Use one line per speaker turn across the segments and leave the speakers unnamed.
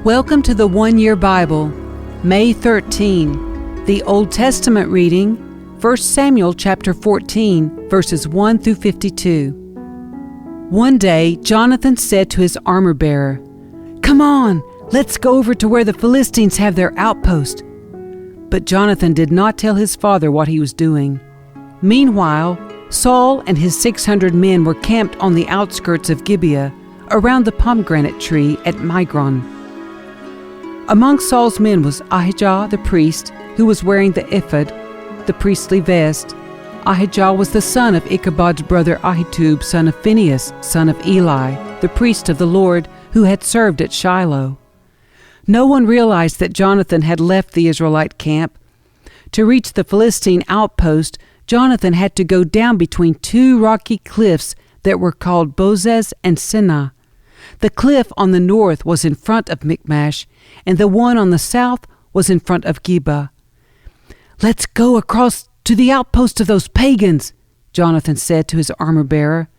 Welcome to the One Year Bible, May 13. The Old Testament reading, 1 Samuel chapter 14, verses 1 through 52. One day, Jonathan said to his armor-bearer, "Come on, let's go over to where the Philistines have their outpost." But Jonathan did not tell his father what he was doing. Meanwhile, Saul and his 600 men were camped on the outskirts of Gibeah, around the pomegranate tree at Migron. Among Saul's men was Ahijah the priest, who was wearing the ephod, the priestly vest. Ahijah was the son of Ichabod's brother Ahitub, son of Phinehas, son of Eli, the priest of the Lord, who had served at Shiloh. No one realized that Jonathan had left the Israelite camp. To reach the Philistine outpost, Jonathan had to go down between two rocky cliffs that were called Bozez and Senah. The cliff on the north was in front of Michmash, and the one on the south was in front of Geba. "Let's go across to the outpost of those pagans," Jonathan said to his armor-bearer.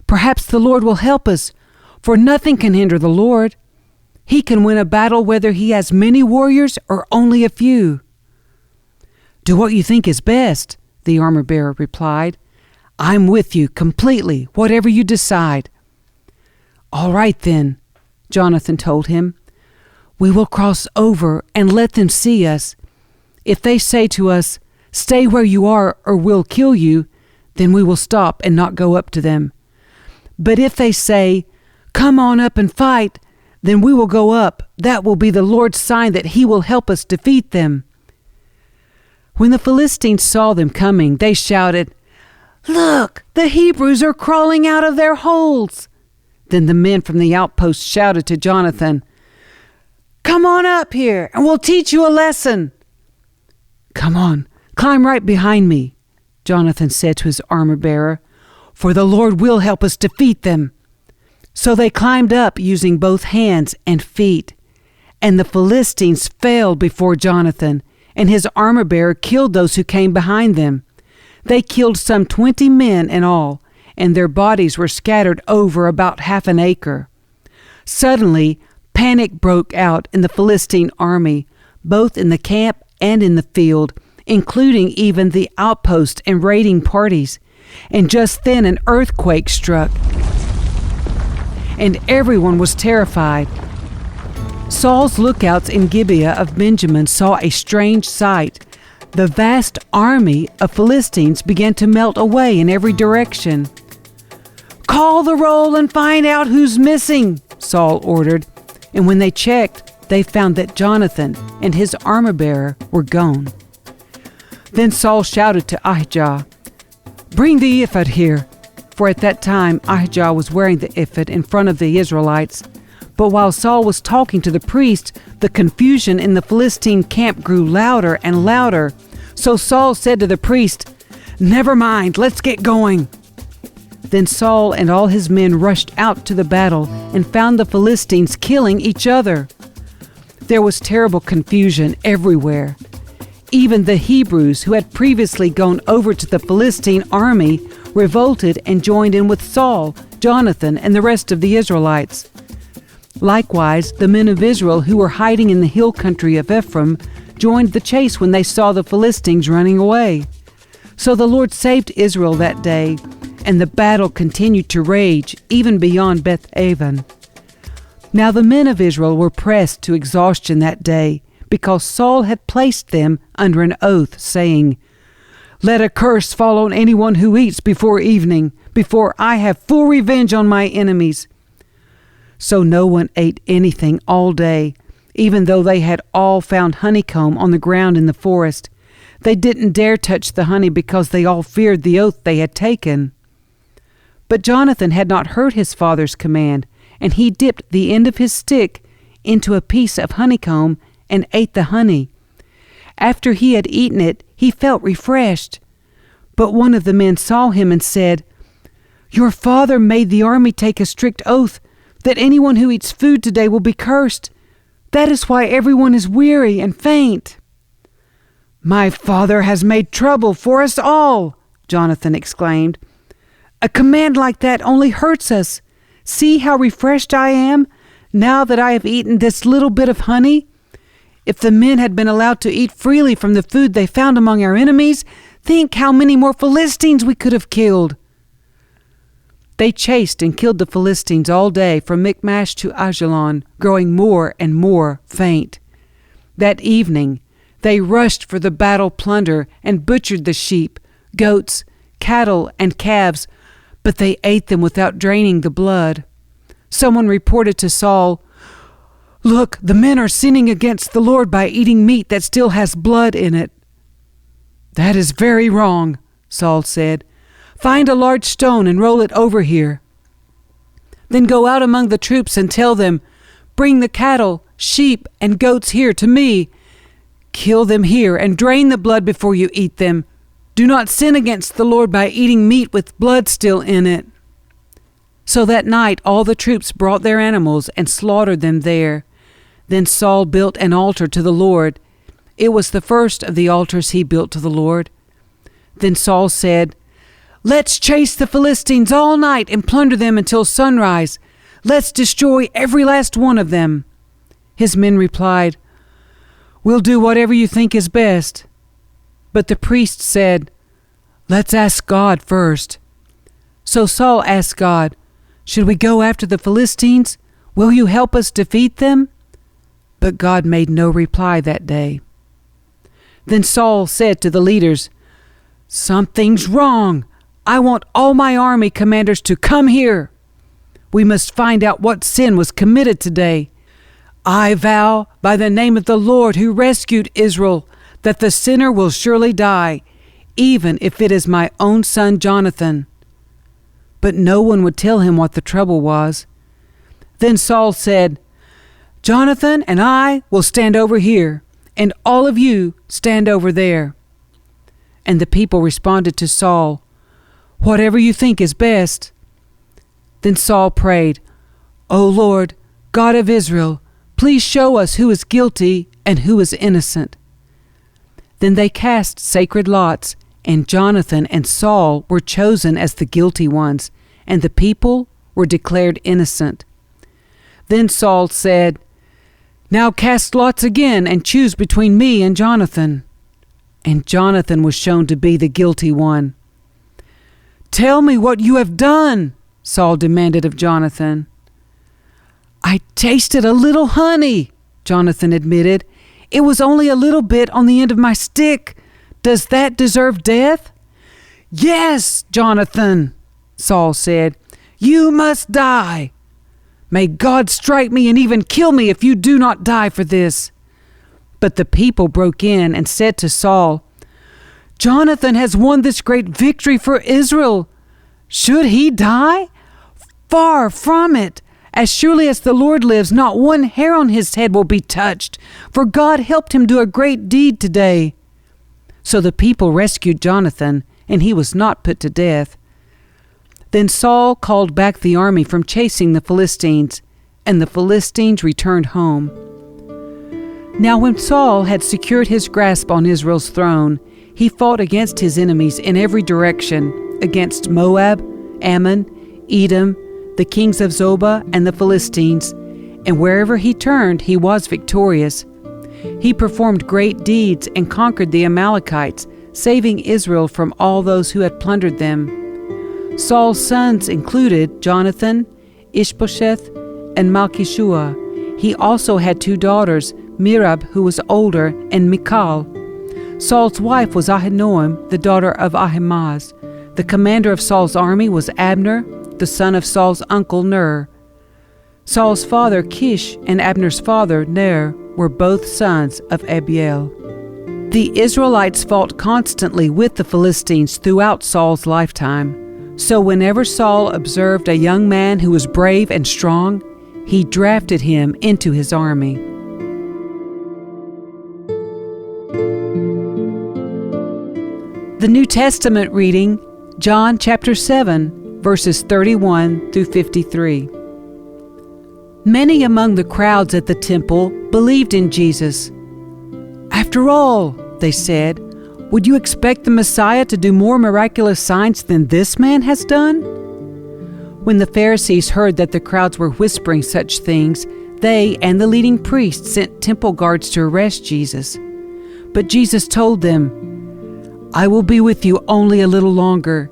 "Perhaps the Lord will help us, for nothing can hinder the Lord. He can win a battle whether he has many warriors or only a few." "Do what you think is best," the armor-bearer replied. "I'm with you completely, whatever you decide." "All right then," Jonathan told him. "We will cross over and let them see us. If they say to us, 'Stay where you are or we'll kill you,' then we will stop and not go up to them. But if they say, 'Come on up and fight,' then we will go up. That will be the Lord's sign that he will help us defeat them." When the Philistines saw them coming, they shouted, "Look, the Hebrews are crawling out of their holes." Then the men from the outpost shouted to Jonathan, "Come on up here, and we'll teach you a lesson." "Come on, climb right behind me," Jonathan said to his armor-bearer, "for the Lord will help us defeat them." So they climbed up using both hands and feet, and the Philistines fell before Jonathan, and his armor-bearer killed those who came behind them. They killed some 20 men in all, and their bodies were scattered over about half an acre. Suddenly, panic broke out in the Philistine army, both in the camp and in the field, including even the outpost and raiding parties. And just then an earthquake struck, and everyone was terrified. Saul's lookouts in Gibeah of Benjamin saw a strange sight. The vast army of Philistines began to melt away in every direction. "Call the roll and find out who's missing," Saul ordered, and when they checked, they found that Jonathan and his armor-bearer were gone. Then Saul shouted to Ahijah, "Bring the ephod here," for at that time Ahijah was wearing the ephod in front of the Israelites. But while Saul was talking to the priest, the confusion in the Philistine camp grew louder and louder. So Saul said to the priest, "Never mind, let's get going." Then Saul and all his men rushed out to the battle and found the Philistines killing each other. There was terrible confusion everywhere. Even the Hebrews, who had previously gone over to the Philistine army, revolted and joined in with Saul, Jonathan, and the rest of the Israelites. Likewise, the men of Israel who were hiding in the hill country of Ephraim joined the chase when they saw the Philistines running away. So the Lord saved Israel that day, and the battle continued to rage even beyond Beth-aven. Now the men of Israel were pressed to exhaustion that day, because Saul had placed them under an oath, saying, "Let a curse fall on anyone who eats before evening, before I have full revenge on my enemies." So no one ate anything all day, even though they had all found honeycomb on the ground in the forest. They didn't dare touch the honey because they all feared the oath they had taken. But Jonathan had not heard his father's command, and he dipped the end of his stick into a piece of honeycomb and ate the honey. After he had eaten it, he felt refreshed. But one of the men saw him and said, "Your father made the army take a strict oath that anyone who eats food today will be cursed. That is why everyone is weary and faint." "My father has made trouble for us all," Jonathan exclaimed. A command like that only hurts us. See how refreshed I am now that I have eaten this little bit of honey. If the men had been allowed to eat freely from the food they found among our enemies, think how many more Philistines we could have killed." They chased and killed the Philistines all day from Michmash to Ajalon, growing more and more faint. That evening, they rushed for the battle plunder and butchered the sheep, goats, cattle, and calves, but they ate them without draining the blood. Someone reported to Saul, "Look, the men are sinning against the Lord by eating meat that still has blood in it." "That is very wrong," Saul said. "Find a large stone and roll it over here. Then go out among the troops and tell them, 'Bring the cattle, sheep, and goats here to me. Kill them here and drain the blood before you eat them. Do not sin against the Lord by eating meat with blood still in it.'" So that night all the troops brought their animals and slaughtered them there. Then Saul built an altar to the Lord. It was the first of the altars he built to the Lord. Then Saul said, "Let's chase the Philistines all night and plunder them until sunrise. Let's destroy every last one of them." His men replied, "We'll do whatever you think is best." But the priest said, "Let's ask God first." So Saul asked God, "Should we go after the Philistines? Will you help us defeat them?" But God made no reply that day. Then Saul said to the leaders, "Something's wrong. I want all my army commanders to come here. We must find out what sin was committed today. I vow by the name of the Lord who rescued Israel that the sinner will surely die, even if it is my own son Jonathan." But no one would tell him what the trouble was. Then Saul said, "Jonathan and I will stand over here, and all of you stand over there." And the people responded to Saul, "Whatever you think is best." Then Saul prayed, "O Lord, God of Israel, please show us who is guilty and who is innocent." Then they cast sacred lots, and Jonathan and Saul were chosen as the guilty ones, and the people were declared innocent. Then Saul said, "Now cast lots again and choose between me and Jonathan." And Jonathan was shown to be the guilty one. "Tell me what you have done," Saul demanded of Jonathan. "I tasted a little honey," Jonathan admitted. "It was only a little bit on the end of my stick. Does that deserve death?" "Yes, Jonathan," Saul said. "You must die. May God strike me and even kill me if you do not die for this." But the people broke in and said to Saul, "Jonathan has won this great victory for Israel. Should he die? Far from it. As surely as the Lord lives, not one hair on his head will be touched, for God helped him do a great deed today." So the people rescued Jonathan, and he was not put to death. Then Saul called back the army from chasing the Philistines, and the Philistines returned home. Now when Saul had secured his grasp on Israel's throne, he fought against his enemies in every direction, against Moab, Ammon, Edom, the kings of Zobah, and the Philistines, and wherever he turned he was victorious. He performed great deeds and conquered the Amalekites, saving Israel from all those who had plundered them. Saul's sons included Jonathan, Ishbosheth, and Malchishua. He also had 2 daughters, Merab, who was older, and Michal. Saul's wife was Ahinoam, the daughter of Ahimaaz. The commander of Saul's army was Abner, the son of Saul's uncle Ner. Saul's father Kish and Abner's father Ner were both sons of Abiel. The Israelites fought constantly with the Philistines throughout Saul's lifetime. So whenever Saul observed a young man who was brave and strong, he drafted him into his army. The New Testament reading, John chapter 7, verses 31 through 53. Many among the crowds at the temple believed in Jesus. "After all," they said, Would you expect the Messiah to do more miraculous signs than this man has done?" When the Pharisees heard that the crowds were whispering such things, they and the leading priests sent temple guards to arrest Jesus. But Jesus told them, "I will be with you only a little longer.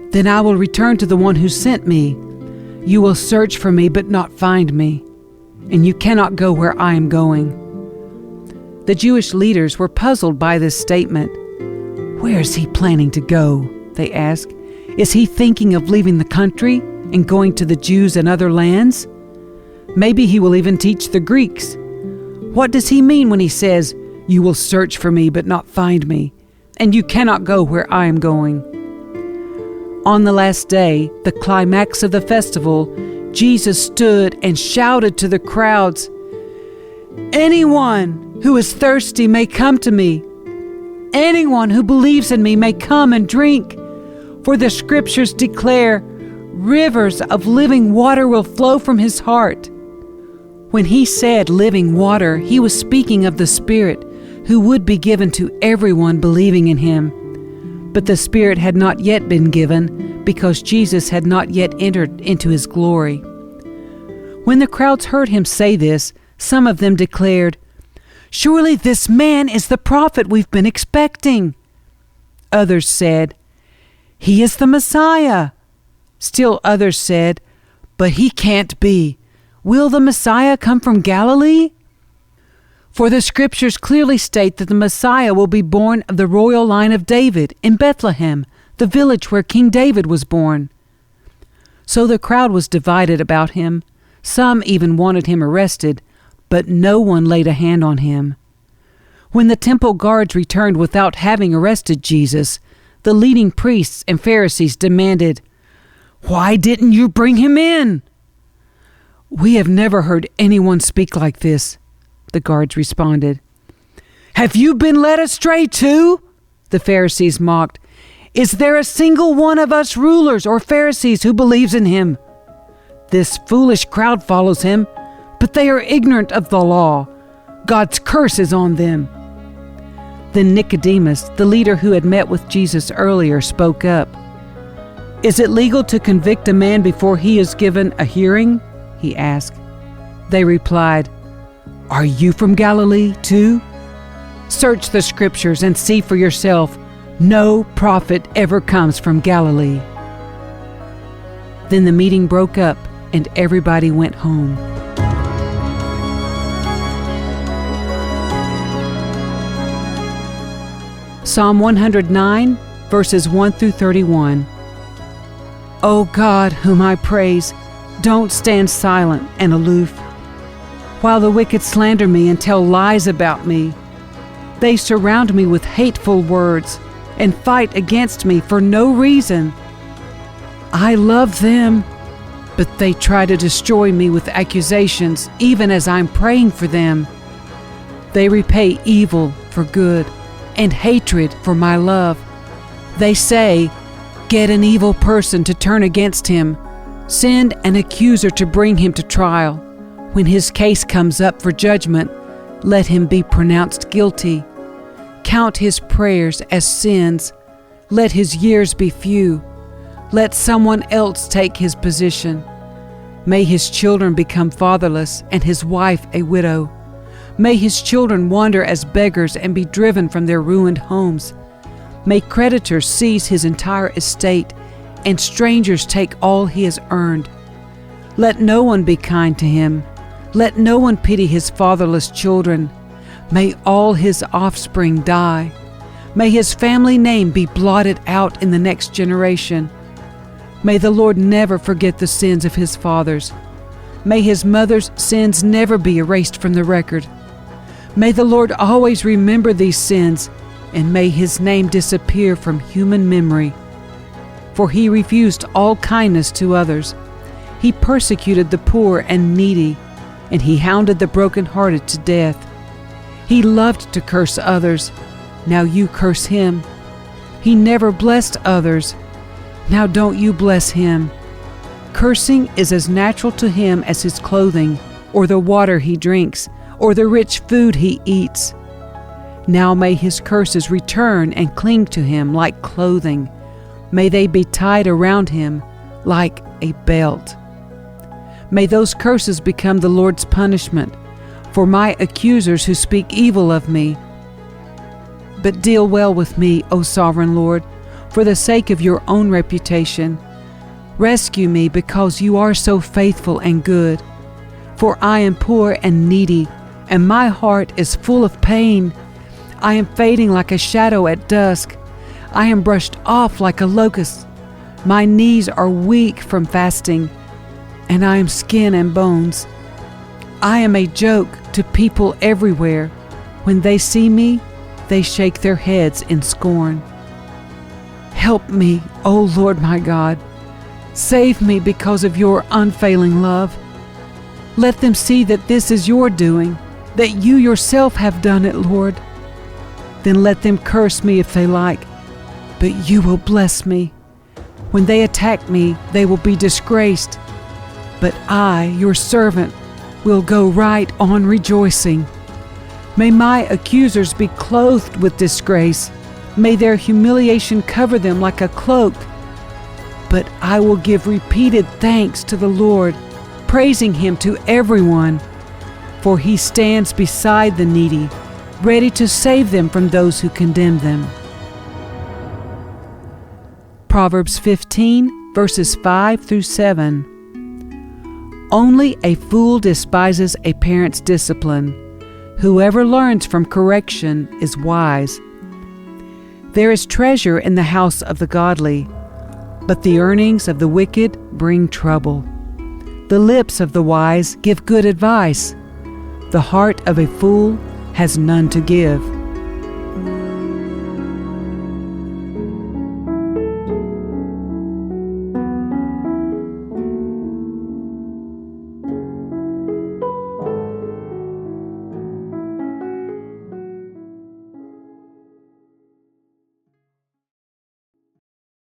Then I will return to the one who sent me. You will search for me but not find me, and you cannot go where I am going." The Jewish leaders were puzzled by this statement. "Where is he planning to go?" they asked. "Is he thinking of leaving the country and going to the Jews and other lands? Maybe he will even teach the Greeks. What does he mean when he says, 'You will search for me but not find me, and you cannot go where I am going'?" On the last day, the climax of the festival, Jesus stood and shouted to the crowds, "Anyone who is thirsty may come to me. Anyone who believes in me may come and drink. For the scriptures declare, rivers of living water will flow from his heart." When he said living water, he was speaking of the Spirit, who would be given to everyone believing in him. But the Spirit had not yet been given, because Jesus had not yet entered into his glory. When the crowds heard him say this, some of them declared, "Surely this man is the prophet we've been expecting." Others said, "He is the Messiah." Still others said, "But he can't be. Will the Messiah come from Galilee?" For the scriptures clearly state that the Messiah will be born of the royal line of David in Bethlehem, the village where King David was born. So the crowd was divided about him. Some even wanted him arrested, but no one laid a hand on him. When the temple guards returned without having arrested Jesus, the leading priests and Pharisees demanded, "Why didn't you bring him in?" "We have never heard anyone speak like this," the guards responded. "Have you been led astray too?" the Pharisees mocked. "Is there a single one of us rulers or Pharisees who believes in him? This foolish crowd follows him, but they are ignorant of the law. God's curse is on them." Then Nicodemus, the leader who had met with Jesus earlier, spoke up. "Is it legal to convict a man before he is given a hearing?" he asked. They replied, "Are you from Galilee too? Search the scriptures and see for yourself. No prophet ever comes from Galilee." Then the meeting broke up and everybody went home. Psalm 109, verses 1 through 31. O God, whom I praise, don't stand silent and aloof, while the wicked slander me and tell lies about me. They surround me with hateful words and fight against me for no reason. I love them, but they try to destroy me with accusations, even as I'm praying for them. They repay evil for good and hatred for my love. They say, "Get an evil person to turn against him. Send an accuser to bring him to trial. When his case comes up for judgment, let him be pronounced guilty. Count his prayers as sins. Let his years be few. Let someone else take his position. May his children become fatherless and his wife a widow. May his children wander as beggars and be driven from their ruined homes. May creditors seize his entire estate and strangers take all he has earned. Let no one be kind to him. Let no one pity his fatherless children. May all his offspring die. May his family name be blotted out in the next generation. May the Lord never forget the sins of his fathers. May his mother's sins never be erased from the record. May the Lord always remember these sins, and may his name disappear from human memory. For he refused all kindness to others. He persecuted the poor and needy, and he hounded the brokenhearted to death. He loved to curse others. Now you curse him. He never blessed others. Now don't you bless him. Cursing is as natural to him as his clothing, or the water he drinks, or the rich food he eats. Now may his curses return and cling to him like clothing. May they be tied around him like a belt. May those curses become the Lord's punishment for my accusers who speak evil of me. But deal well with me, O sovereign Lord, for the sake of your own reputation. Rescue me because you are so faithful and good. For I am poor and needy, and my heart is full of pain. I am fading like a shadow at dusk. I am brushed off like a locust. My knees are weak from fasting, and I am skin and bones. I am a joke to people everywhere. When they see me, they shake their heads in scorn. Help me, O Lord my God. Save me because of your unfailing love. Let them see that this is your doing, that you yourself have done it, Lord. Then let them curse me if they like, but you will bless me. When they attack me, they will be disgraced. But I, your servant, will go right on rejoicing. May my accusers be clothed with disgrace. May their humiliation cover them like a cloak. But I will give repeated thanks to the Lord, praising him to everyone. For he stands beside the needy, ready to save them from those who condemn them. Proverbs 15, verses 5 through 7. Only a fool despises a parent's discipline. Whoever learns from correction is wise. There is treasure in the house of the godly, but the earnings of the wicked bring trouble. The lips of the wise give good advice. The heart of a fool has none to give.